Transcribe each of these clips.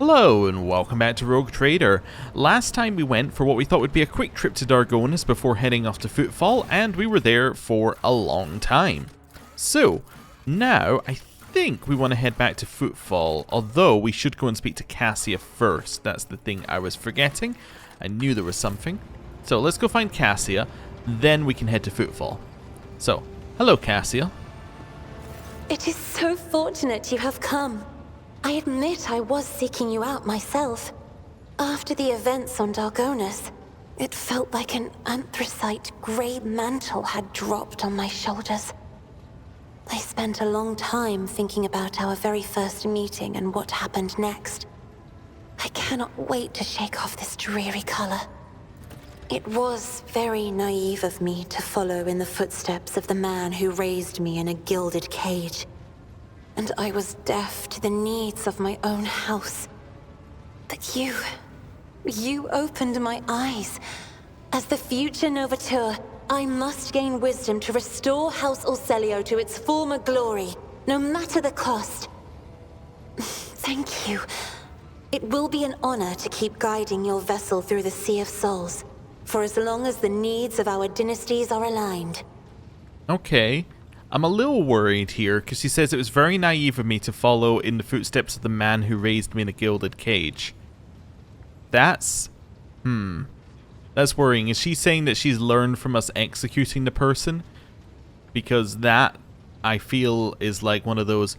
Hello and welcome back to Rogue Trader. Last time we went for what we thought would be a quick trip to Dargonus before heading off to Footfall, and we were there for a long time. So, now I think we want to head back to Footfall, although we should go and speak to Cassia first. That's the thing I was forgetting. I knew there was something. So let's go find Cassia, then we can head to Footfall. So, hello Cassia. It is so fortunate you have come. I admit I was seeking you out myself. After the events on Dargonus, it felt like an anthracite grey mantle had dropped on my shoulders. I spent a long time thinking about our very first meeting and what happened next. I cannot wait to shake off this dreary color. It was very naive of me to follow in the footsteps of the man who raised me in a gilded cage. And I was deaf to the needs of my own house. But you opened my eyes. As the future Novateur, I must gain wisdom to restore House Orselio to its former glory, no matter the cost. Thank you. It will be an honor to keep guiding your vessel through the Sea of Souls, for as long as the needs of our dynasties are aligned. Okay. I'm a little worried here, because she says it was very naive of me to follow in the footsteps of the man who raised me in a gilded cage. That's worrying. Is she saying that she's learned from us executing the person? Because that, I feel, is like one of those,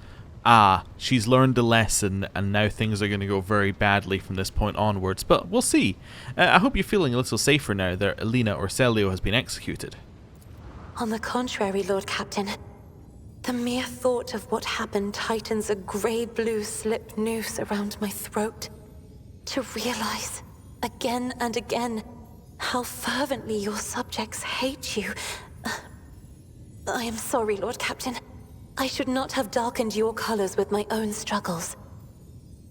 she's learned the lesson and now things are going to go very badly from this point onwards. But we'll see. I hope you're feeling a little safer now that Elena Orselio has been executed. On the contrary, Lord Captain. The mere thought of what happened tightens a grey-blue slip noose around my throat. To realize, again and again, how fervently your subjects hate you. I am sorry, Lord Captain. I should not have darkened your colors with my own struggles.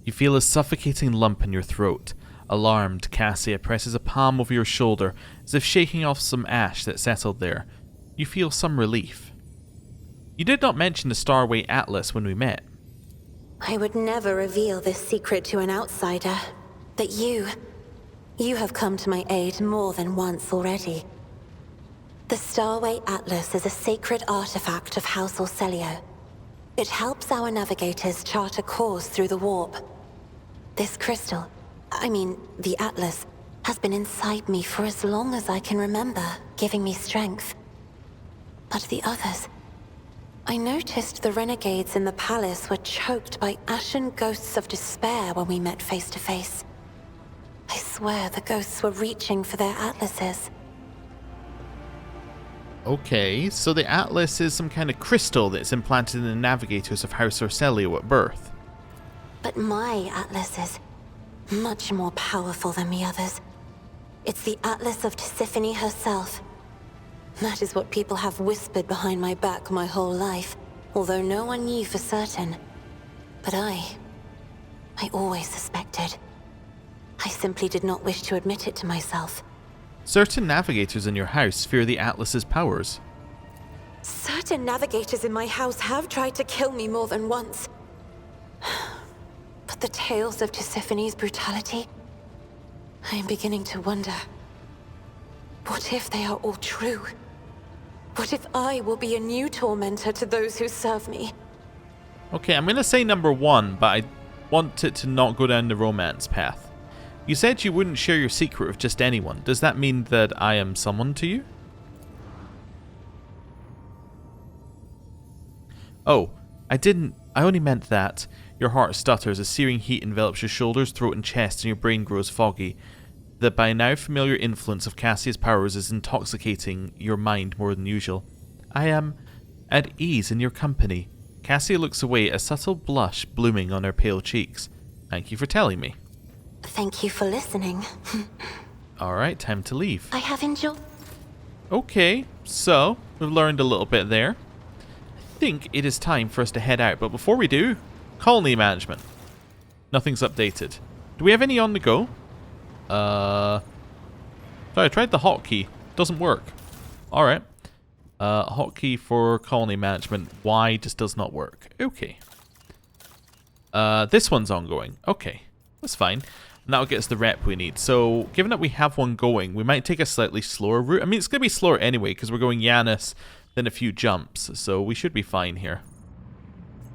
You feel a suffocating lump in your throat. Alarmed, Cassia presses a palm over your shoulder, as if shaking off some ash that settled there. You feel some relief. You did not mention the Starway Atlas when we met. I would never reveal this secret to an outsider, but you have come to my aid more than once already. The Starway Atlas is a sacred artifact of House Orselio. It helps our navigators chart a course through the warp. This crystal, the Atlas, has been inside me for as long as I can remember, giving me strength. But the others... I noticed the renegades in the palace were choked by ashen ghosts of despair when we met face to face. I swear the ghosts were reaching for their atlases. Okay, so the Atlas is some kind of crystal that's implanted in the navigators of House Orselio at birth. But my atlas is much more powerful than the others. It's the Atlas of Tisiphone herself. That is what people have whispered behind my back my whole life, although no one knew for certain. But I always suspected. I simply did not wish to admit it to myself. Certain navigators in your house fear the Atlas's powers. Certain navigators in my house have tried to kill me more than once. But the tales of Tisiphone's brutality, I am beginning to wonder. What if they are all true? What if I will be a new tormentor to those who serve me? Okay, I'm going to say number one, but I want it to not go down the romance path. You said you wouldn't share your secret with just anyone. Does that mean that I am someone to you? Oh, I only meant that. Your heart stutters as searing heat envelops your shoulders, throat and chest, and your brain grows foggy. The by now familiar influence of Cassia's powers is intoxicating your mind more than usual. I am at ease in your company. Cassia looks away, a subtle blush blooming on her pale cheeks. Thank you for telling me. Thank you for listening. Alright, time to leave. I have enjoyed... Okay, so we've learned a little bit there. I think it is time for us to head out, but before we do, colony management. Nothing's updated. Do we have any on the go? Sorry, I tried the hotkey. Doesn't work. Alright. Hotkey for colony management. Y just does not work. Okay. This one's ongoing. Okay. That's fine. And that'll get us the rep we need. So, given that we have one going, we might take a slightly slower route. I mean, it's going to be slower anyway, because we're going Yanis, then a few jumps. So, we should be fine here.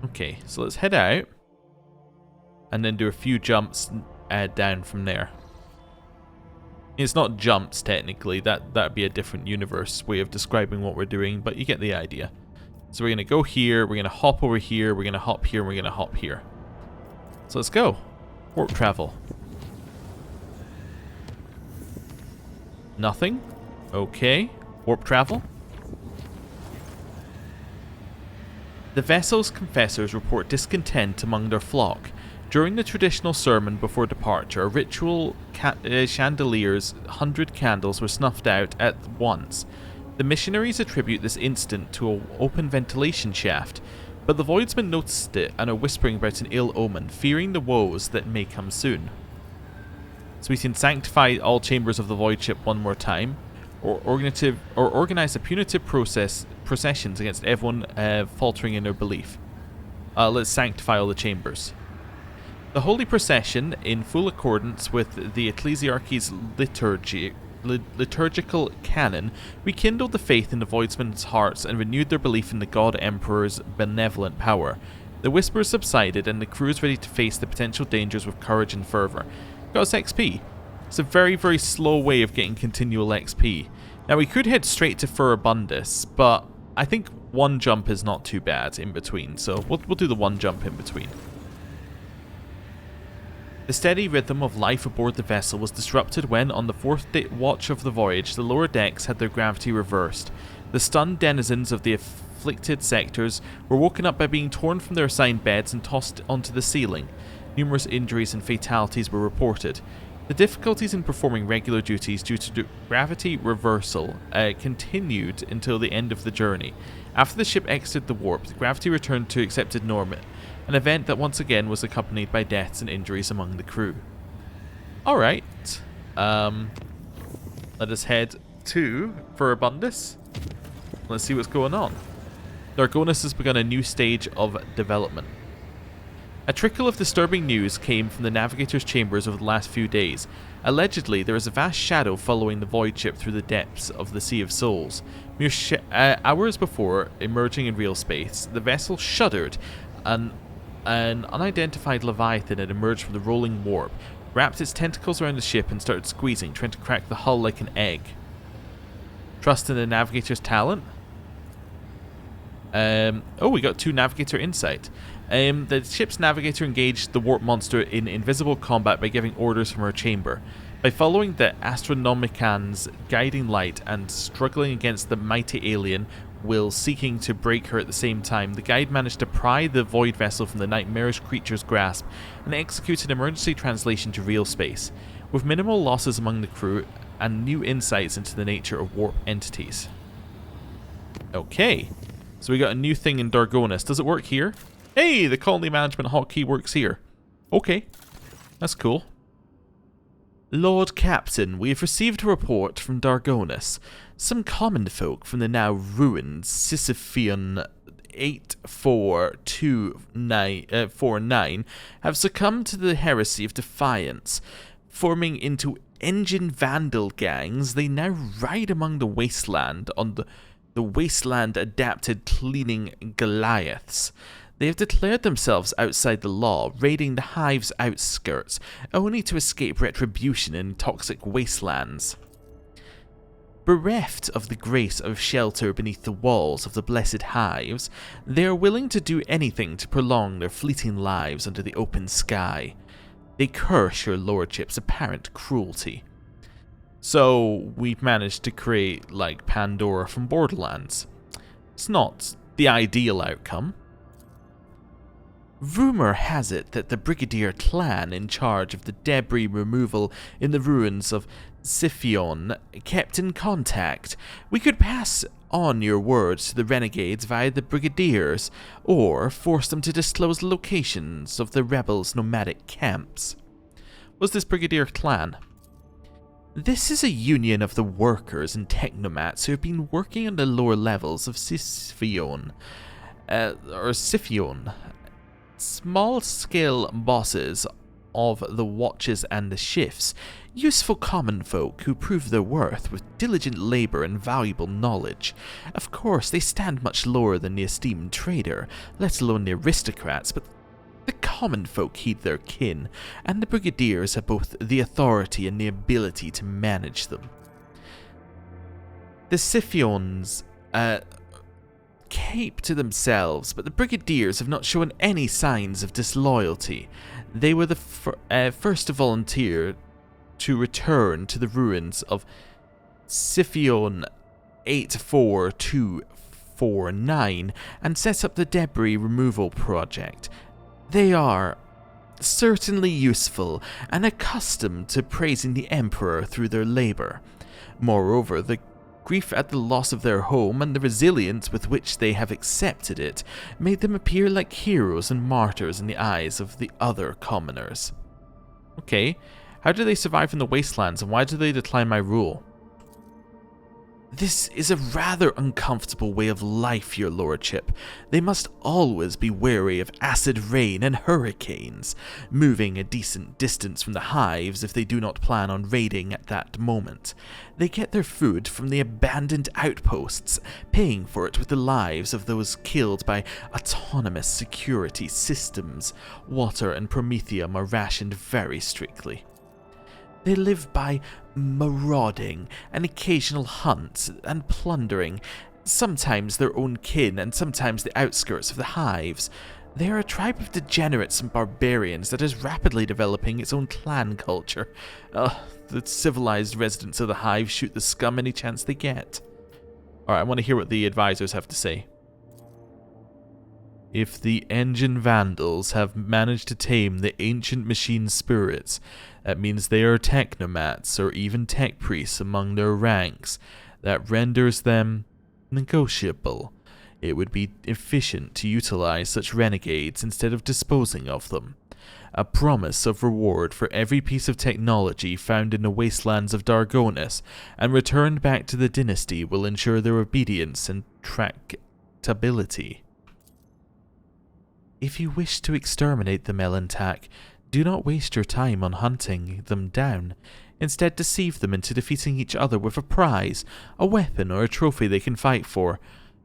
Okay, so let's head out. And then do a few jumps down from there. It's not jumps, technically. That'd be a different universe way of describing what we're doing, but you get the idea. So we're going to go here, we're going to hop over here, we're going to hop here, and we're going to hop here. So let's go. Warp travel. Nothing. Okay. Warp travel. The vessel's confessors report discontent among their flock. During the traditional sermon before departure, ritual chandeliers, 100 candles were snuffed out at once. The missionaries attribute this incident to an open ventilation shaft, but the voidsmen noticed it and are whispering about an ill omen, fearing the woes that may come soon. So we can sanctify all chambers of the void ship one more time, or organize a punitive processions against everyone faltering in their belief. Let's sanctify all the chambers. The holy procession, in full accordance with the Ecclesiarchy's liturgical canon, rekindled the faith in the voidsmen's hearts and renewed their belief in the God Emperor's benevolent power. The whispers subsided, and the crew is ready to face the potential dangers with courage and fervor. Got us XP. It's a very, very slow way of getting continual XP. Now, we could head straight to Furibundus, but I think one jump is not too bad in between, so we'll do the one jump in between. The steady rhythm of life aboard the vessel was disrupted when, on the fourth watch of the voyage, the lower decks had their gravity reversed. The stunned denizens of the afflicted sectors were woken up by being torn from their assigned beds and tossed onto the ceiling. Numerous injuries and fatalities were reported. The difficulties in performing regular duties due to gravity reversal continued until the end of the journey. After the ship exited the warp, the gravity returned to accepted norm, an event that once again was accompanied by deaths and injuries among the crew. Alright, let us head to Furibundus. Let's see what's going on. Dargonus has begun a new stage of development. A trickle of disturbing news came from the navigator's chambers over the last few days. Allegedly, there is a vast shadow following the void ship through the depths of the Sea of Souls. Mere hours before emerging in real space, the vessel shuddered. An unidentified leviathan had emerged from the rolling warp, wrapped its tentacles around the ship and started squeezing, trying to crack the hull like an egg. Trust in the navigator's talent? Oh, we got 2 navigator insight. The ship's navigator engaged the warp monster in invisible combat by giving orders from her chamber. By following the Astronomican's guiding light and struggling against the mighty alien will seeking to break her at the same time, the guide managed to pry the void vessel from the nightmarish creature's grasp and execute an emergency translation to real space, with minimal losses among the crew and new insights into the nature of warp entities. Okay, so we got a new thing in Dargonus. Does it work here? Hey, the colony management hotkey works here. Okay, that's cool. Lord Captain, we have received a report from Dargonus. Some common folk from the now ruined Sisyphean 842949 have succumbed to the heresy of defiance. Forming into engine vandal gangs, they now ride among the wasteland on the wasteland-adapted cleaning Goliaths. They have declared themselves outside the law, raiding the hive's outskirts, only to escape retribution in toxic wastelands. Bereft of the grace of shelter beneath the walls of the blessed hives, they are willing to do anything to prolong their fleeting lives under the open sky. They curse your lordship's apparent cruelty. So, we've managed to create, like, Pandora from Borderlands. It's not the ideal outcome. Rumor has it that the Brigadier clan in charge of the debris removal in the ruins of Siphion kept in contact. We could pass on your words to the renegades via the Brigadiers, or force them to disclose locations of the rebels' nomadic camps. Was this Brigadier clan? This is a union of the workers and technomats who have been working on the lower levels of Siphion. Small-scale bosses of the watches and the shifts, useful common folk who prove their worth with diligent labour and valuable knowledge. Of course, they stand much lower than the esteemed trader, let alone the aristocrats, but the common folk heed their kin, and the brigadiers have both the authority and the ability to manage them. The Scythians keep to themselves, but the brigadiers have not shown any signs of disloyalty. They were the first to volunteer to return to the ruins of Scythian 84249 and set up the debris removal project. They are certainly useful and accustomed to praising the Emperor through their labour. Moreover, the grief at the loss of their home and the resilience with which they have accepted it made them appear like heroes and martyrs in the eyes of the other commoners. Okay, how do they survive in the wastelands and why do they decline my rule? This is a rather uncomfortable way of life, your lordship. They must always be wary of acid rain and hurricanes, moving a decent distance from the hives if they do not plan on raiding at that moment. They get their food from the abandoned outposts, paying for it with the lives of those killed by autonomous security systems. Water and promethium are rationed very strictly. They live by marauding and occasional hunts and plundering, sometimes their own kin and sometimes the outskirts of the hives. They are a tribe of degenerates and barbarians that is rapidly developing its own clan culture. The civilized residents of the hive shoot the scum any chance they get. Alright, I want to hear what the advisors have to say. If the engine vandals have managed to tame the ancient machine spirits, that means they are technomats or even tech priests among their ranks. That renders them negotiable. It would be efficient to utilize such renegades instead of disposing of them. A promise of reward for every piece of technology found in the wastelands of Dargonus and returned back to the dynasty will ensure their obedience and tractability. If you wish to exterminate the Melantac, do not waste your time on hunting them down. Instead, deceive them into defeating each other with a prize, a weapon, or a trophy they can fight for.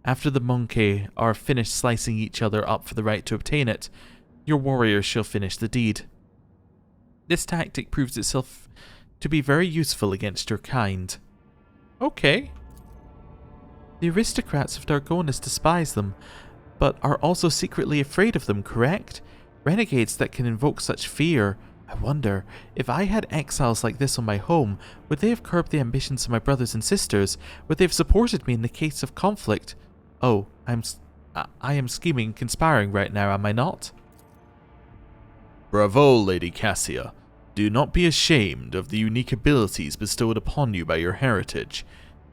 After the Monkey are finished slicing each other up for the right to obtain it, your warriors shall finish the deed. This tactic proves itself to be very useful against your kind. Okay. The aristocrats of Dargonus despise them, but are also secretly afraid of them, correct? Renegades that can invoke such fear. I wonder, if I had exiles like this on my home, would they have curbed the ambitions of my brothers and sisters? Would they have supported me in the case of conflict? Oh, I am scheming and conspiring right now, am I not? Bravo, Lady Cassia. Do not be ashamed of the unique abilities bestowed upon you by your heritage.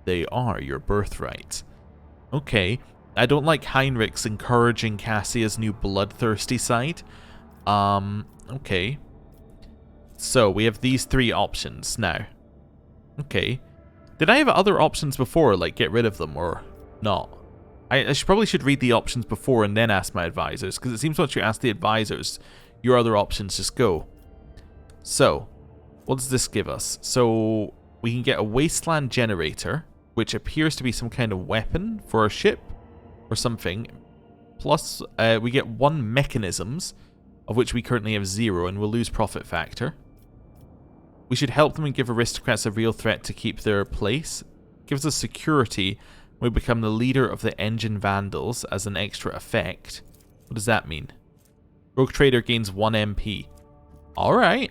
They are your birthright. Okay. I don't like Heinrich's encouraging Cassia's new bloodthirsty side. Okay. So, we have these three options now. Okay. Did I have other options before, like get rid of them, or not? I probably should read the options before and then ask my advisors, because it seems once you ask the advisors, your other options just go. So, what does this give us? So, we can get a wasteland generator, which appears to be some kind of weapon for a ship. Or something. Plus, we get 1 mechanisms, of which we currently have 0, and we'll lose profit factor. We should help them and give aristocrats a real threat to keep their place. Gives us security. We become the leader of the engine vandals as an extra effect. What does that mean? Rogue Trader gains 1 MP. Alright.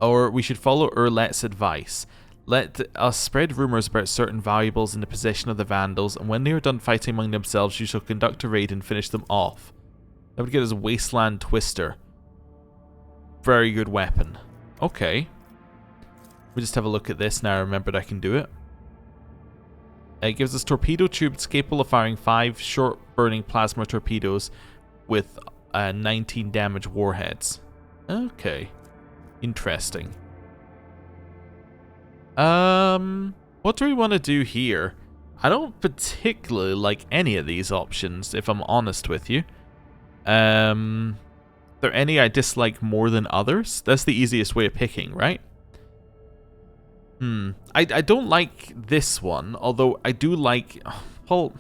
Or we should follow Urlet's advice. Let us spread rumours about certain valuables in the possession of the Vandals, and when they are done fighting among themselves, you shall conduct a raid and finish them off. That would get us Wasteland Twister. Very good weapon. Okay. We just have a look at this now I remembered I can do it. It gives us torpedo tubes capable of firing 5 short burning plasma torpedoes with 19 damage warheads. Okay. Interesting. What do we want to do here? I don't particularly like any of these options, if I'm honest with you. The there any I dislike more than others? That's the easiest way of picking, right? I don't like this one, although I do like... Well,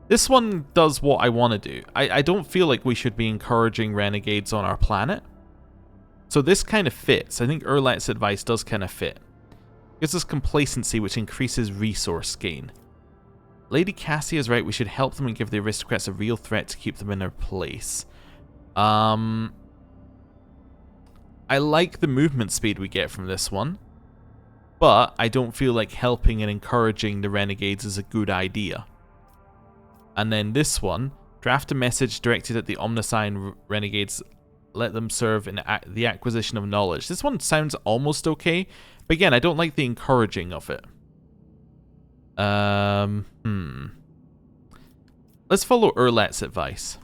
this one does what I want to do. I don't feel like we should be encouraging renegades on our planet. So this kind of fits. I think Owlcat's advice does kind of fit. Gives us complacency, which increases resource gain. Lady Cassie is right, we should help them and give the aristocrats a real threat to keep them in their place. I like the movement speed we get from this one, but I don't feel like helping and encouraging the renegades is a good idea. And then this one, draft a message directed at the Omniscient renegades, let them serve in the acquisition of knowledge. This one sounds almost okay, but again, I don't like the encouraging of it. Let's follow Owlcat's advice.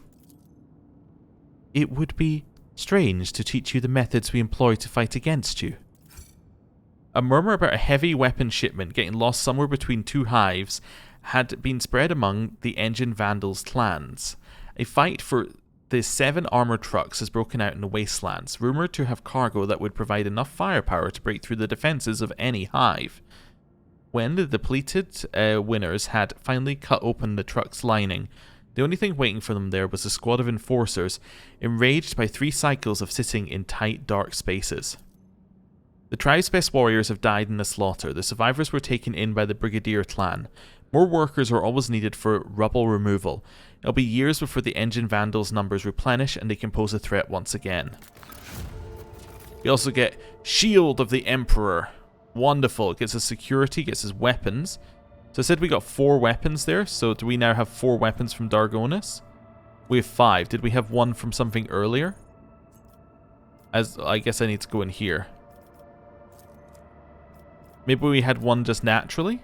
It would be strange to teach you the methods we employ to fight against you. A murmur about a heavy weapon shipment getting lost somewhere between two hives had been spread among the Engine Vandals' clans. A fight for the 7 armored trucks has broken out in the wastelands, rumoured to have cargo that would provide enough firepower to break through the defences of any hive. When the depleted winners had finally cut open the truck's lining, the only thing waiting for them there was a squad of enforcers, enraged by 3 cycles of sitting in tight, dark spaces. The tribe's best warriors have died in the slaughter. The survivors were taken in by the Brigadier clan. More workers are always needed for rubble removal. It'll be years before the Engine Vandals' numbers replenish and they can pose a threat once again. We also get Shield of the Emperor. Wonderful. It gets us security, gets us weapons. So I said we got 4 weapons there, so do we now have 4 weapons from Dargonus? We have 5. Did we have 1 from something earlier? As I guess I need to go in here. Maybe we had 1 just naturally?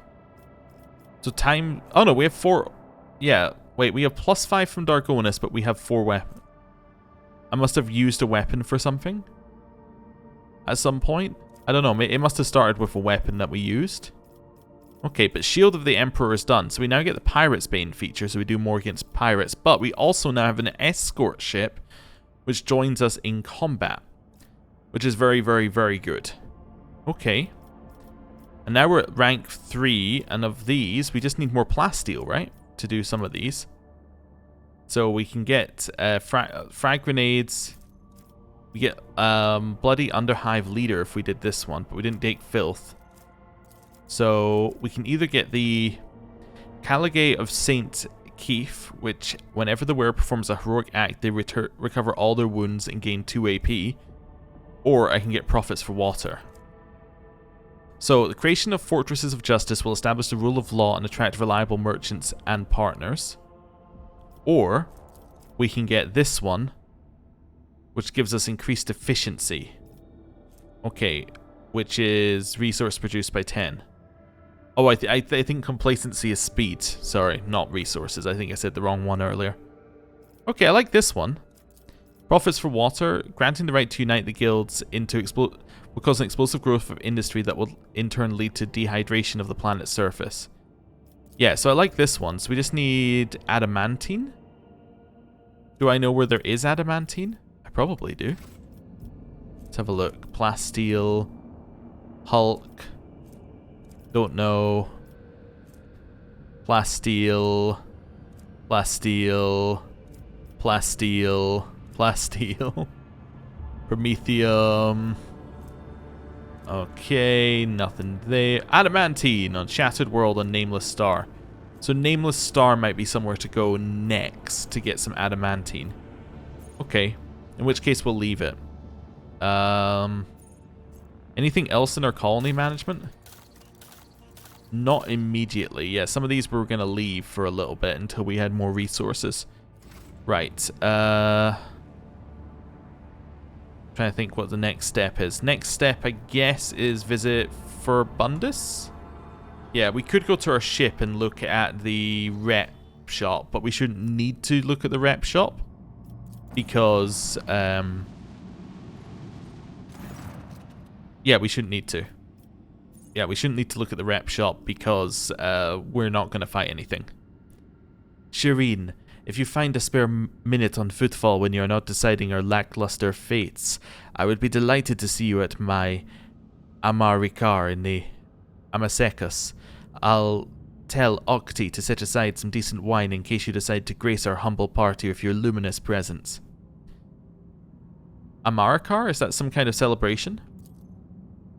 So time... Oh no, we have 4... Yeah, wait, we have +5 from Dargonus, but we have 4 weapons. I must have used a weapon for something? At some point? I don't know, it must have started with a weapon that we used. Okay, but Shield of the Emperor is done, so we now get the Pirate's Bane feature, so we do more against pirates. But we also now have an escort ship, which joins us in combat, which is very, very, very good. Okay. And now we're at rank 3, and of these, we just need more plasteel, right? To do some of these. So we can get frag grenades. We get Bloody Underhive Leader if we did this one, but we didn't take Filth. So we can either get the Caligay of Saint Keith, which whenever the wearer performs a heroic act, they recover all their wounds and gain 2 AP, or I can get Prophets for Water. So the creation of Fortresses of Justice will establish the rule of law and attract reliable merchants and partners. Or we can get this one, which gives us increased efficiency. Okay, which is resource produced by 10. Oh, I think complacency is speed. Sorry, not resources. I think I said the wrong one earlier. Okay, I like this one. Profits for Water, granting the right to unite the guilds into will cause an explosive growth of industry that will in turn lead to dehydration of the planet's surface. Yeah, so I like this one. So we just need adamantine. Do I know where there is adamantine? I probably do. Let's have a look. Plasteel. Hulk. Don't know. Plasteel. Plasteel. Plasteel. Plasteel. Promethium. Okay, nothing there. Adamantine on Shattered World and Nameless Star. So Nameless Star might be somewhere to go next to get some adamantine. Okay, in which case we'll leave it. Anything else in our colony management? Not immediately. Yeah, some of these we were going to leave for a little bit until we had more resources. Right. Trying to think what the next step is. Next step, I guess, is visit Furbundus? Yeah, we could go to our ship and look at the rep shop, but we shouldn't need to look at the rep shop. Because, yeah, we shouldn't need to. Yeah, we shouldn't need to look at the rep shop because we're not going to fight anything. Shireen, If you find a spare minute on Footfall when you are not deciding our lackluster fates, I would be delighted to see you at my Amarikar in the Amasekas. I'll tell Octi to set aside some decent wine in case you decide to grace our humble party with your luminous presence. Amarikar? Is that some kind of celebration?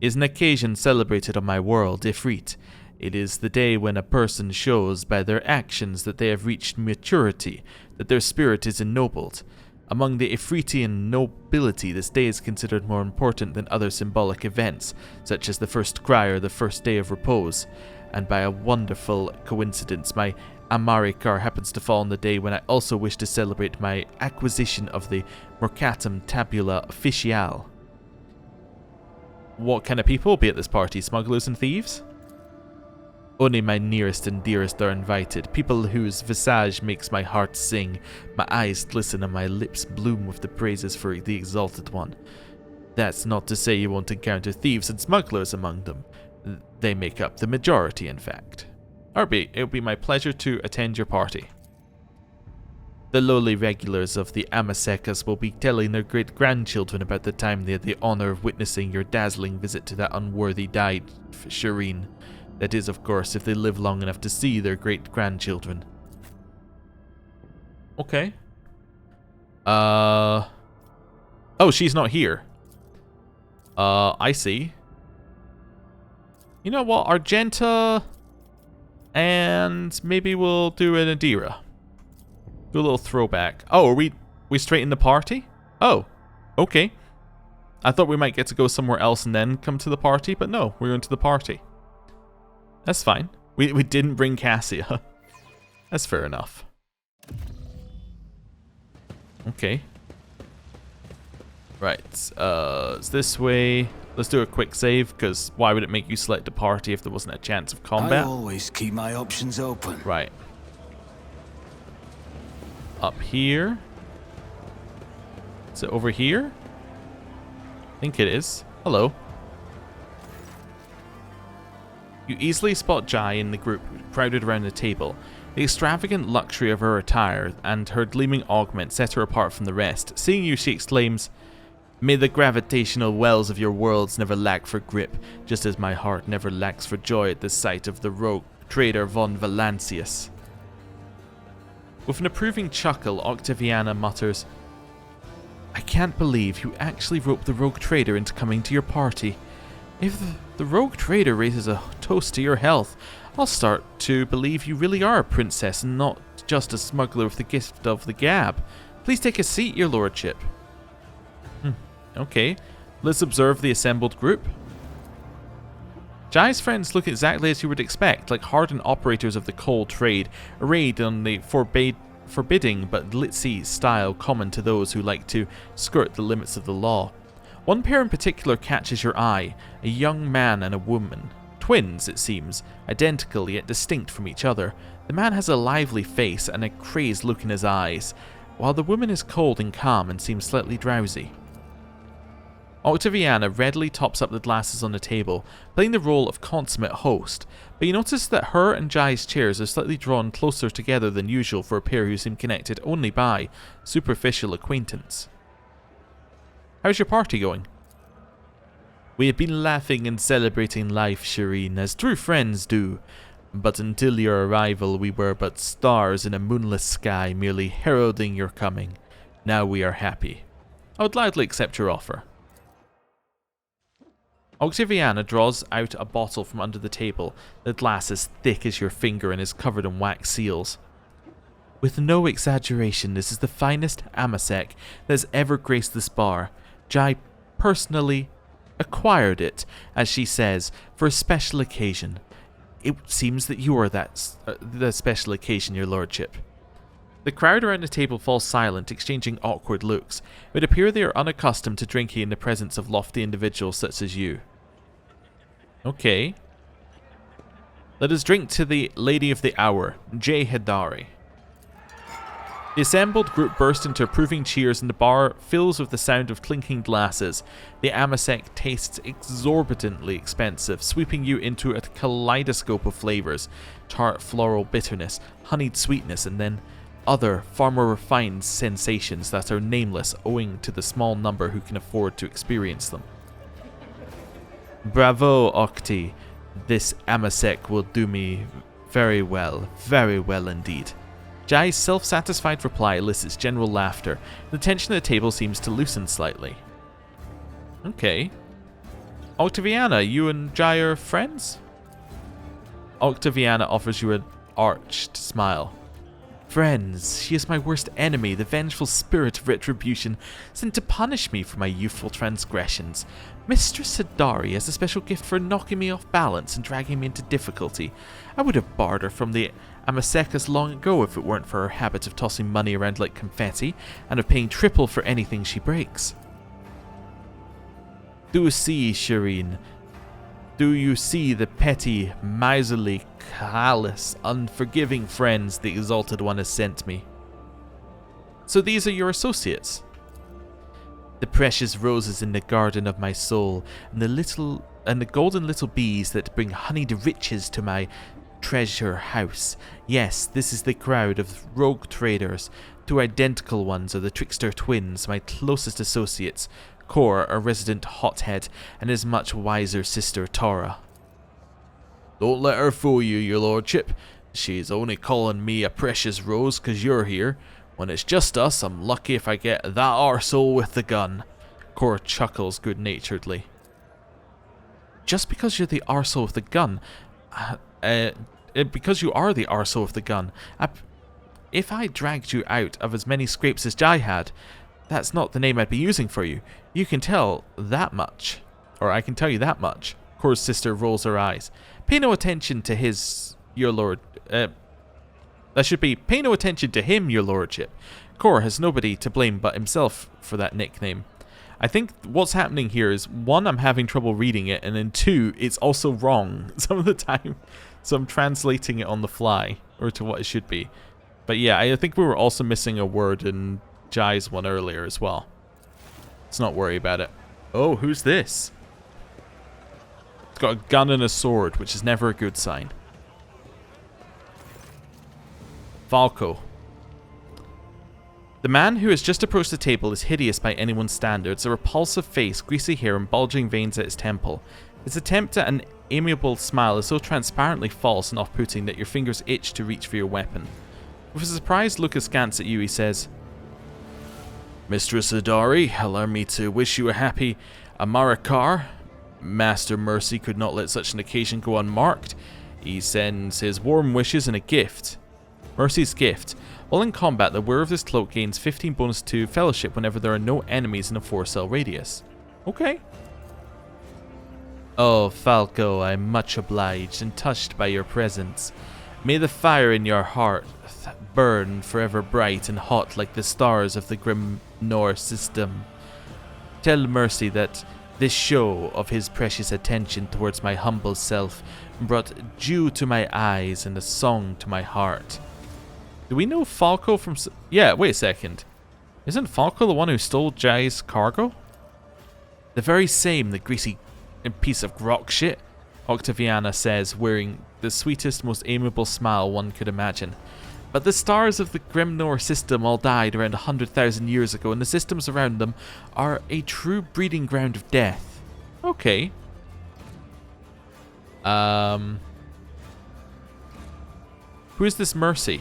Is an occasion celebrated on my world, Ifrit. It is the day when a person shows by their actions that they have reached maturity, that their spirit is ennobled. Among the Ifritian nobility, this day is considered more important than other symbolic events, such as the first cry or the first day of repose. And by a wonderful coincidence, my Amarikar happens to fall on the day when I also wish to celebrate my acquisition of the Mercatum Tabula Officiale. What kind of people will be at this party? Smugglers and thieves? Only my nearest and dearest are invited, people whose visage makes my heart sing, my eyes glisten and my lips bloom with the praises for the Exalted One. That's not to say you won't encounter thieves and smugglers among them. They make up the majority, in fact. Arby, it will be my pleasure to attend your party. The lowly regulars of the Amasekas will be telling their great-grandchildren about the time they had the honour of witnessing your dazzling visit to that unworthy dyed Shireen. That is, of course, if they live long enough to see their great-grandchildren. Okay. Oh, she's not here. I see. You know what, Argenta, and maybe we'll do an Adira. Do a little throwback. Oh, are we straight in the party? Oh, okay. I thought we might get to go somewhere else and then come to the party, but no, we're going to the party. That's fine. We didn't bring Cassia. That's fair enough. Okay. Right, it's this way. Let's do a quick save, because why would it make you select a party if there wasn't a chance of combat? I always keep my options open. Right. Up here. Is it over here? I think it is. Hello. You easily spot Jai in the group crowded around the table. The extravagant luxury of her attire and her gleaming augment set her apart from the rest. Seeing you, she exclaims, "May the gravitational wells of your worlds never lack for grip, just as my heart never lacks for joy at the sight of the rogue trader von Valancius." With an approving chuckle, Octaviana mutters, "I can't believe you actually roped the rogue trader into coming to your party. If the rogue trader raises a toast to your health, I'll start to believe you really are a princess and not just a smuggler with the gift of the gab. Please take a seat, your lordship." Okay, let's observe the assembled group. Jai's friends look exactly as you would expect, like hardened operators of the coal trade, arrayed in the forbidding but glitzy style common to those who like to skirt the limits of the law. One pair in particular catches your eye, a young man and a woman. Twins, it seems, identical yet distinct from each other. The man has a lively face and a crazed look in his eyes, while the woman is cold and calm and seems slightly drowsy. Octaviana readily tops up the glasses on the table, playing the role of consummate host, but you notice that her and Jai's chairs are slightly drawn closer together than usual for a pair who seem connected only by superficial acquaintance. "How's your party going?" "We have been laughing and celebrating life, Shireen, as true friends do. But until your arrival, we were but stars in a moonless sky, merely heralding your coming. Now we are happy. I would gladly accept your offer." Octaviana draws out a bottle from under the table. The glass is thick as your finger and is covered in wax seals. "With no exaggeration, this is the finest Amasek that has ever graced this bar. Jai personally acquired it, as she says, for a special occasion. It seems that you are the special occasion, your lordship." The crowd around the table falls silent, exchanging awkward looks. It would appear they are unaccustomed to drinking in the presence of lofty individuals such as you. Okay. Let us drink to the Lady of the Hour, Jay Hidari. The assembled group burst into approving cheers and the bar fills with the sound of clinking glasses. The Amasek tastes exorbitantly expensive, sweeping you into a kaleidoscope of flavors. Tart floral bitterness, honeyed sweetness, and then other, far more refined sensations that are nameless owing to the small number who can afford to experience them. Bravo, Octi. This amasek will do me very well indeed. Jai's self-satisfied reply elicits general laughter. The tension at the table seems to loosen slightly. Okay. Octaviana, you and Jai are friends? Octaviana offers you an arched smile. Friends, she is my worst enemy, the vengeful spirit of retribution, sent to punish me for my youthful transgressions. Mistress Hadari has a special gift for knocking me off balance and dragging me into difficulty. I would have barred her from the Amasekas long ago if it weren't for her habit of tossing money around like confetti, and of paying triple for anything she breaks. Do see, Shireen. Do you see the petty, miserly, callous, unforgiving friends the Exalted One has sent me? So these are your associates? The precious roses in the garden of my soul, and the golden little bees that bring honeyed riches to my treasure house. Yes, this is the crowd of rogue traders. Two identical ones are the trickster twins, my closest associates. Kor, a resident hothead, and his much wiser sister Tora. Don't let her fool you, your lordship. She's only calling me a precious rose 'cause you're here. When it's just us, I'm lucky if I get that arsehole with the gun. Kor chuckles good-naturedly. Just because you're the arsehole with the gun, because you are the arsehole with the gun, if I dragged you out of as many scrapes as Jai had, that's not the name I'd be using for you. You can tell that much. Or I can tell you that much. Kor's sister rolls her eyes. Pay no attention to your lord. That should be, pay no attention to him, your lordship. Kor has nobody to blame but himself for that nickname. I think what's happening here is, one, I'm having trouble reading it, and then two, it's also wrong some of the time. So I'm translating it on the fly, or to what it should be. But yeah, I think we were also missing a word in Jai's one earlier as well. Let's not worry about it. Oh, who's this? It's got a gun and a sword, which is never a good sign. Falco. The man who has just approached the table is hideous by anyone's standards, a repulsive face, greasy hair, and bulging veins at his temple. His attempt at an amiable smile is so transparently false and off-putting that your fingers itch to reach for your weapon. With a surprised look askance at you, he says, Mistress Hadari, allow me to wish you a happy Amarakar. Master Mercy could not let such an occasion go unmarked. He sends his warm wishes and a gift. Mercy's gift. While in combat, the wearer of this cloak gains 15 bonus to fellowship whenever there are no enemies in a 4-cell radius. Okay. Oh, Falco, I'm much obliged and touched by your presence. May the fire in your heart burn forever bright and hot like the stars of the Grimnor system. Tell Mercy that this show of his precious attention towards my humble self brought dew to my eyes and a song to my heart. Do we know Falco from... Yeah, wait a second. Isn't Falco the one who stole Jai's cargo? The very same, the greasy piece of rock shit, Octaviana says, wearing the sweetest, most amiable smile one could imagine. But the stars of the Grimnor system all died around 100,000 years ago, and the systems around them are a true breeding ground of death. Okay. Who is this Mercy?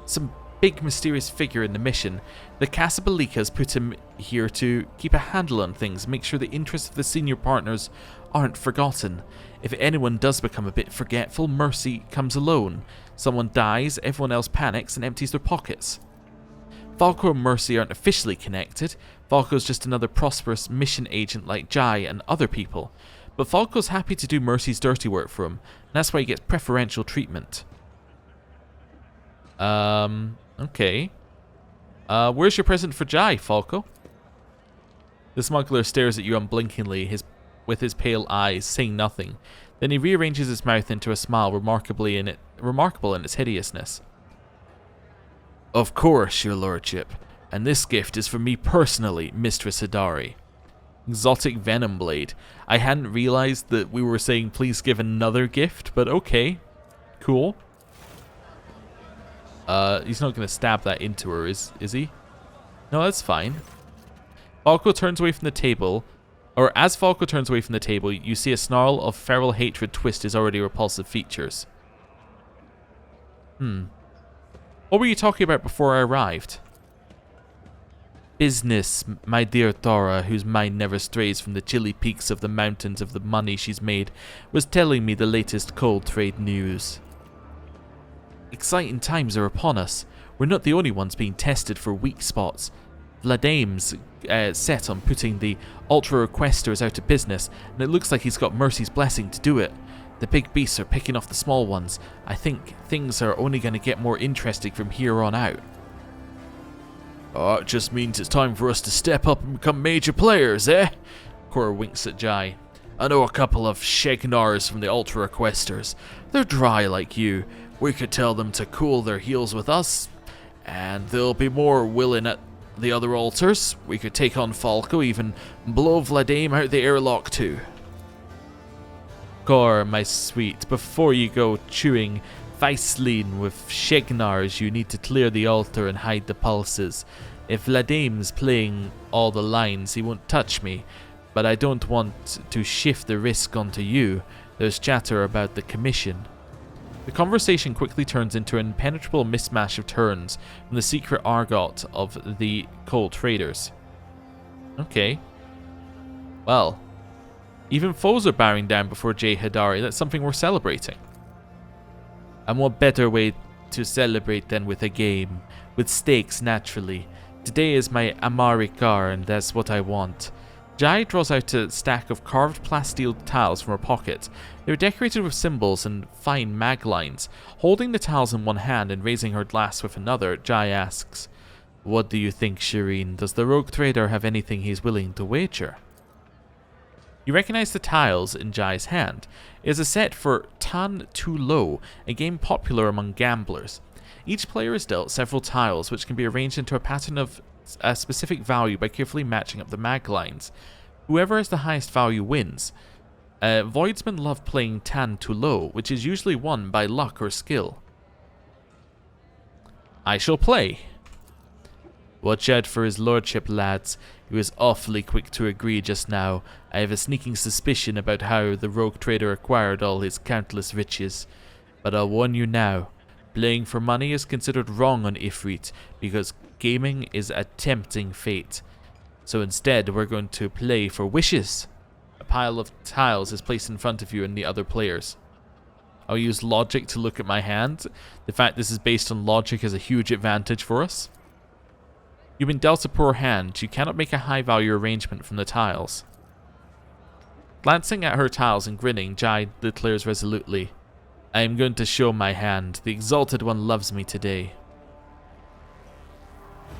Some big mysterious figure in the mission. The Casabalikas put him here to keep a handle on things, make sure the interests of the senior partners aren't forgotten. If anyone does become a bit forgetful, Mercy comes alone. Someone dies, everyone else panics and empties their pockets. Falco and Mercy aren't officially connected. Falco's just another prosperous mission agent like Jai and other people. But Falco's happy to do Mercy's dirty work for him, and that's why he gets preferential treatment. Okay. Where's your present for Jai, Falco? The smuggler stares at you unblinkingly, with his pale eyes, saying nothing. Then he rearranges his mouth into a smile remarkable in its hideousness. Of course, your lordship. And this gift is for me personally, Mistress Hadari. Exotic venom blade. I hadn't realized that we were saying please give another gift, but okay. Cool. He's not going to stab that into her, is he? No, that's fine. Falco turns away from the table. Or as Falco turns away from the table, you see a snarl of feral hatred twist his already repulsive features. What were you talking about before I arrived? Business, my dear Thora, whose mind never strays from the chilly peaks of the mountains of the money she's made, was telling me the latest coal trade news. Exciting times are upon us. We're not the only ones being tested for weak spots. Vladame's set on putting the Ultra Requesters out of business, and it looks like he's got Mercy's blessing to do it. The big beasts are picking off the small ones. I think things are only going to get more interesting from here on out. Oh, it just means it's time for us to step up and become major players, eh? Cora winks at Jai. I know a couple of Shegnars from the Ultra Requesters. They're dry like you. We could tell them to cool their heels with us, and they'll be more willing at the other altars. We could take on Falco, even blow Vladame out the airlock too. Cor, my sweet, before you go chewing Vaisleen with Shegnars, you need to clear the altar and hide the pulses. If Vladame's playing all the lines, he won't touch me, but I don't want to shift the risk onto you. There's chatter about the commission. The conversation quickly turns into an impenetrable mismatch of turns from the secret argot of the coal traders. Okay. Well, even foes are bowing down before Jay Hadari. That's something we're celebrating. And what better way to celebrate than with a game? With stakes, naturally. Today is my Amarikar, and that's what I want. Jai draws out a stack of carved plasteel tiles from her pocket. They're decorated with symbols and fine mag lines. Holding the tiles in one hand and raising her glass with another, Jai asks, "What do you think, Shireen? Does the rogue trader have anything he's willing to wager?" You recognize the tiles in Jai's hand. It is a set for Tan Too Low, a game popular among gamblers. Each player is dealt several tiles, which can be arranged into a pattern of a specific value by carefully matching up the mag lines. Whoever has the highest value wins. Voidsmen love playing Tan Too Low, which is usually won by luck or skill. I shall play. Watch out for his lordship, lads. He was awfully quick to agree just now. I have a sneaking suspicion about how the rogue trader acquired all his countless riches. But I'll warn you now. Playing for money is considered wrong on Ifrit, because gaming is a tempting fate. So instead, we're going to play for wishes. A pile of tiles is placed in front of you and the other players. I'll use logic to look at my hand. The fact this is based on logic is a huge advantage for us. You've been dealt a poor hand. You cannot make a high value arrangement from the tiles. Glancing at her tiles and grinning, Jai declares resolutely, I am going to show my hand. The Exalted One loves me today.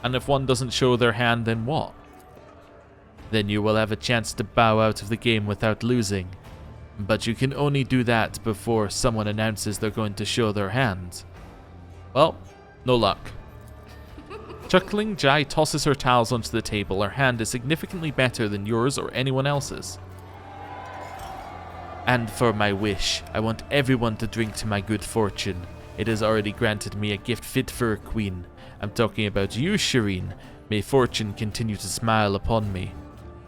And if one doesn't show their hand, then what? Then you will have a chance to bow out of the game without losing. But you can only do that before someone announces they're going to show their hand. Well, no luck. Chuckling, Jai tosses her tiles onto the table. Her hand is significantly better than yours or anyone else's. And for my wish, I want everyone to drink to my good fortune. It has already granted me a gift fit for a queen. I'm talking about you, Shireen. May fortune continue to smile upon me.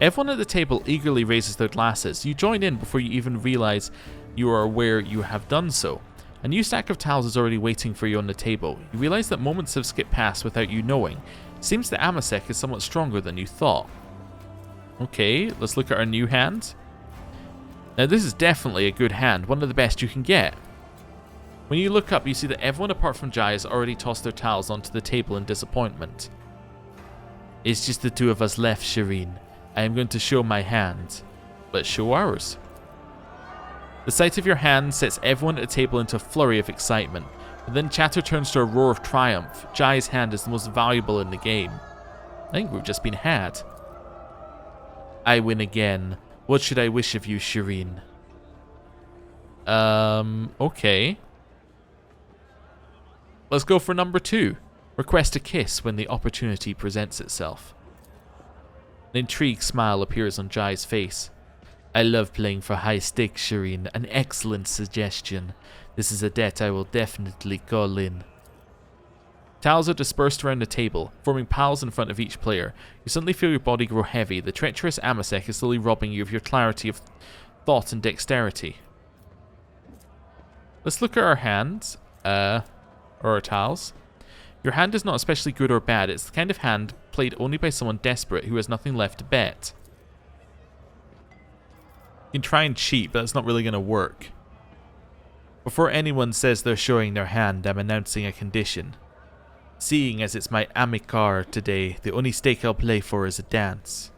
Everyone at the table eagerly raises their glasses. You join in before you even realize you are aware you have done so. A new stack of tiles is already waiting for you on the table. You realize that moments have skipped past without you knowing. Seems the Amasek is somewhat stronger than you thought. Okay, let's look at our new hand. Now this is definitely a good hand, one of the best you can get. When you look up, you see that everyone apart from Jai has already tossed their tiles onto the table in disappointment. It's just the two of us left, Shireen. I am going to show my hand. Let's show ours. The sight of your hand sets everyone at the table into a flurry of excitement, but then chatter turns to a roar of triumph. Jai's hand is the most valuable in the game. I think we've just been had. I win again. What should I wish of you, Shireen? Okay. Let's go for number 2. Request a kiss when the opportunity presents itself. An intrigued smile appears on Jai's face. I love playing for high stakes, Shireen. An excellent suggestion. This is a debt I will definitely call in. Tiles are dispersed around the table, forming piles in front of each player. You suddenly feel your body grow heavy. The treacherous Amasek is slowly robbing you of your clarity of thought and dexterity. Let's look at our hands, or our tiles. Your hand is not especially good or bad. It's the kind of hand played only by someone desperate who has nothing left to bet. You can try and cheat, but it's not really going to work. Before anyone says they're showing their hand, I'm announcing a condition. Seeing as it's my Amicar today, the only stake I'll play for is a dance.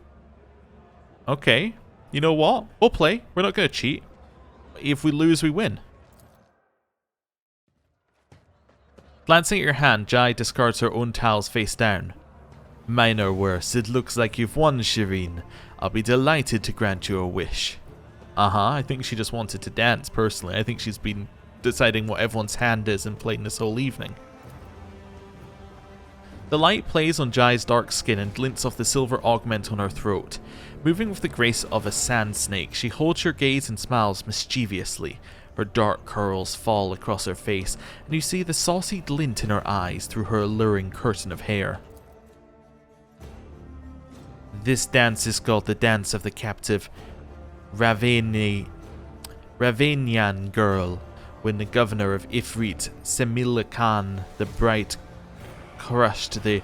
Okay, you know what? We'll play. We're not going to cheat. If we lose, we win. Glancing at your hand, Jai discards her own tiles face down. Mine are worse. It looks like you've won, Shireen. I'll be delighted to grant you a wish. I think she just wanted to dance, personally. I think she's been deciding what everyone's hand is and playing this whole evening. The light plays on Jai's dark skin and glints off the silver augment on her throat. Moving with the grace of a sand snake, she holds your gaze and smiles mischievously. Her dark curls fall across her face, and you see the saucy glint in her eyes through her alluring curtain of hair. This dance is called the Dance of the Captive Ravanian Girl, when the governor of Ifrit, Semila Khan the Bright, crushed the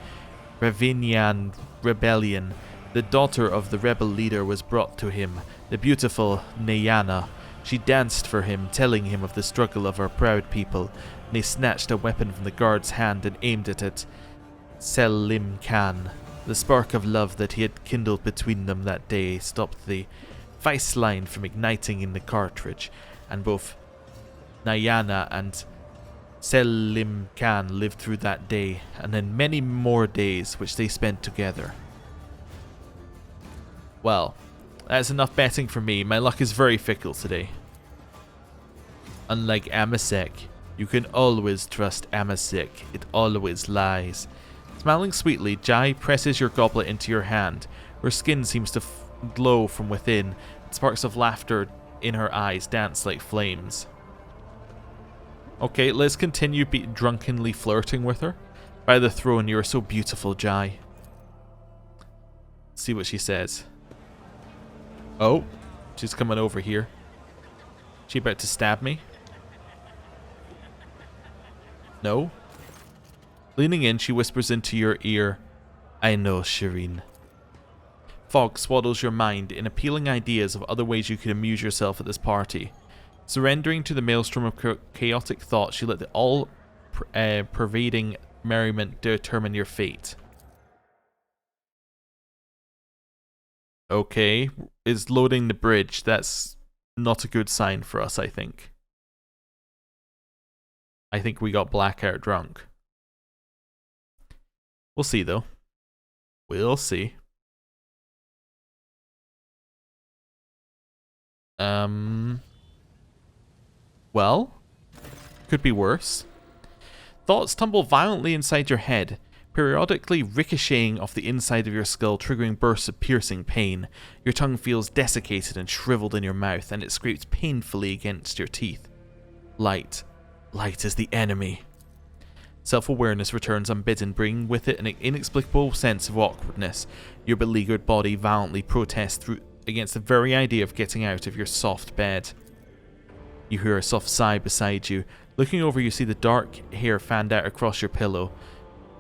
Ravanian rebellion. The daughter of the rebel leader was brought to him, the beautiful Nayana. She danced for him, telling him of the struggle of our proud people, and he snatched a weapon from the guard's hand and aimed it at Selim Khan. The spark of love that he had kindled between them that day stopped the vice line from igniting in the cartridge, and both Nayana and Selim Khan lived through that day, and then many more days which they spent together. Well, that's enough betting for me. My luck is very fickle today. Unlike Amasek, you can always trust Amasek. It always lies. Smiling sweetly, Jai presses your goblet into your hand. Her skin seems to glow from within. Sparks of laughter in her eyes dance like flames. Okay, let's continue drunkenly flirting with her. By the throne, you are so beautiful, Jai. Let's see what she says. Oh, she's coming over here. She about to stab me? No? Leaning in, she whispers into your ear, I know, Shireen. Fog swaddles your mind in appealing ideas of other ways you could amuse yourself at this party. Surrendering to the maelstrom of chaotic thought, she let the all-pervading merriment determine your fate. Okay, is loading the bridge. That's not a good sign for us, I think. I think we got blackout drunk. We'll see, though. We'll see. Well, could be worse. Thoughts tumble violently inside your head, periodically ricocheting off the inside of your skull, triggering bursts of piercing pain. Your tongue feels desiccated and shriveled in your mouth, and it scrapes painfully against your teeth. Light. Light is the enemy. Self-awareness returns unbidden, bringing with it an inexplicable sense of awkwardness. Your beleaguered body violently protests against the very idea of getting out of your soft bed. You hear a soft sigh beside you. Looking over, you see the dark hair fanned out across your pillow.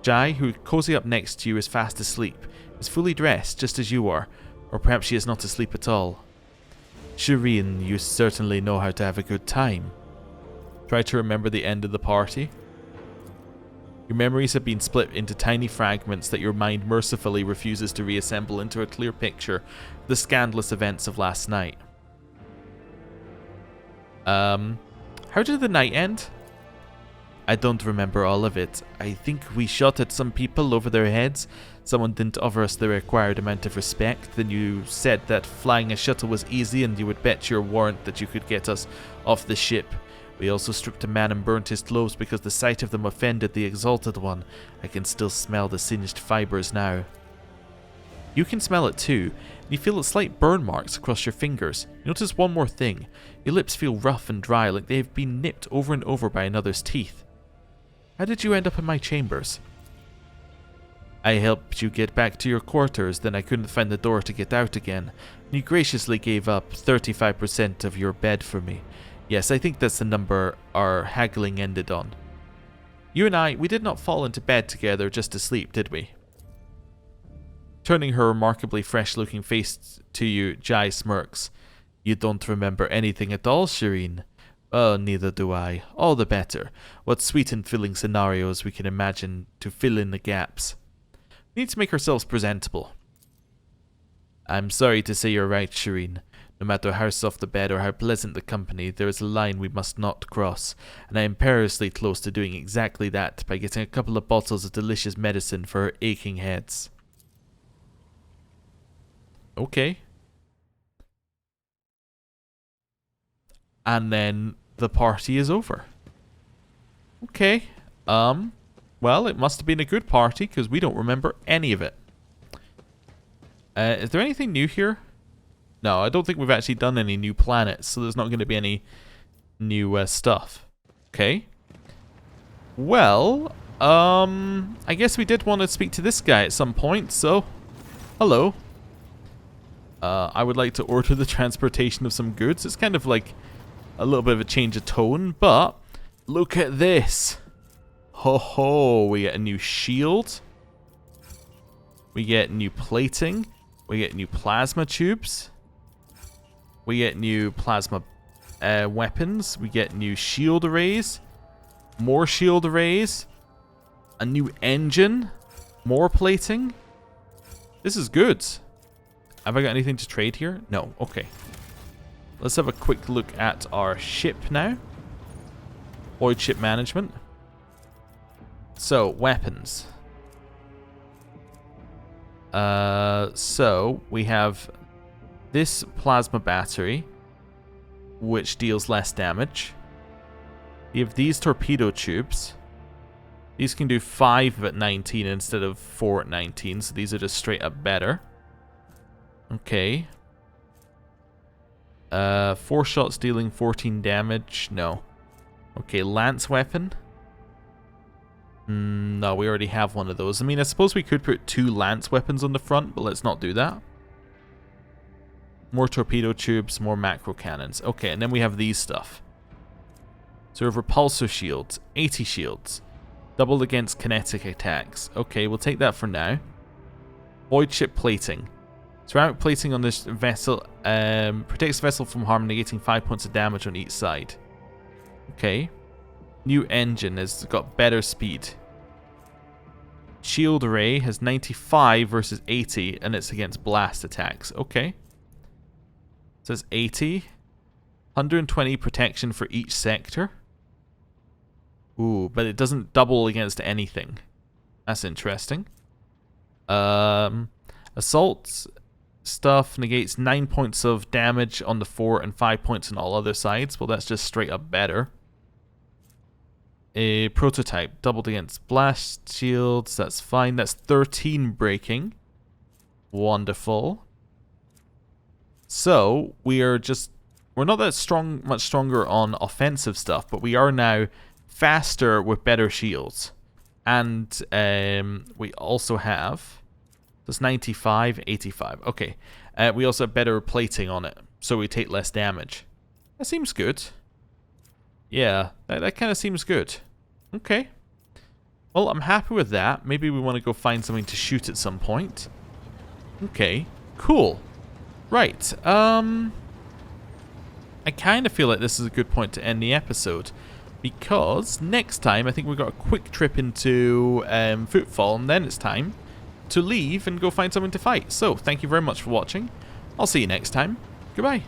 Jai, who cozy up next to you, is fast asleep, is fully dressed just as you are, or perhaps she is not asleep at all. Shireen, you certainly know how to have a good time. Try to remember the end of the party. Your memories have been split into tiny fragments that your mind mercifully refuses to reassemble into a clear picture of the scandalous events of last night. How did the night end? I don't remember all of it. I think we shot at some people over their heads. Someone didn't offer us the required amount of respect. Then you said that flying a shuttle was easy and you would bet your warrant that you could get us off the ship. We also stripped a man and burnt his clothes because the sight of them offended the Exalted One. I can still smell the singed fibers now. You can smell it too, and you feel slight burn marks across your fingers. You notice one more thing. Your lips feel rough and dry, like they have been nipped over and over by another's teeth. How did you end up in my chambers? I helped you get back to your quarters, then I couldn't find the door to get out again. You graciously gave up 35% of your bed for me. Yes, I think that's the number our haggling ended on. You and I, we did not fall into bed together just to sleep, did we? Turning her remarkably fresh-looking face to you, Jai smirks. You don't remember anything at all, Shireen? Oh, neither do I. All the better. What sweet and filling scenarios we can imagine to fill in the gaps. We need to make ourselves presentable. I'm sorry to say you're right, Shireen. No matter how soft the bed or how pleasant the company, there is a line we must not cross, and I am perilously close to doing exactly that by getting a couple of bottles of delicious medicine for her aching heads. Okay. And then the party is over. Okay. Well, it must have been a good party because we don't remember any of it. Is there anything new here? No, I don't think we've actually done any new planets, so there's not going to be any new stuff. Okay. Well, I guess we did want to speak to this guy at some point, so hello. I would like to order the transportation of some goods. It's kind of like a little bit of a change of tone, but look at this. Ho ho, we get a new shield. We get new plating. We get new plasma tubes. We get new plasma weapons. We get new shield arrays. More shield arrays. A new engine. More plating. This is good. Have I got anything to trade here? No. Okay. Let's have a quick look at our ship now. Voidship management. So, weapons. So, we have this plasma battery, which deals less damage. We have these torpedo tubes. These can do 5 at 19 instead of 4 at 19, so these are just straight up better. Okay. 4 shots dealing 14 damage. No. Okay, lance weapon. No, we already have one of those. I mean, I suppose we could put 2 lance weapons on the front, but let's not do that. More torpedo tubes, more macro cannons. Okay, and then we have these stuff. So we have repulsor shields, 80 shields. Doubled against kinetic attacks. Okay, we'll take that for now. Voidship plating. Ceramic plating on this vessel protects the vessel from harm, negating 5 points of damage on each side. Okay. New engine has got better speed. Shield array has 95 versus 80, and it's against blast attacks. Okay. It says 80. 120 protection for each sector. Ooh, but it doesn't double against anything. That's interesting. Assault stuff negates 9 points of damage on the fort and 5 points on all other sides. Well, that's just straight up better. A prototype doubled against blast shields. That's fine. That's 13 breaking. Wonderful. So we're not that strong, much stronger on offensive stuff, but we are now faster with better shields. And we also have that's 95, 85. Okay. We also have better plating on it, so we take less damage. That seems good. Yeah, that kind of seems good. Okay. Well, I'm happy with that. Maybe we want to go find something to shoot at some point. Okay. Cool. Right. I kind of feel like this is a good point to end the episode, because next time I think we've got a quick trip into Footfall, and then it's time to leave and go find something to fight. So, thank you very much for watching. I'll see you next time. Goodbye.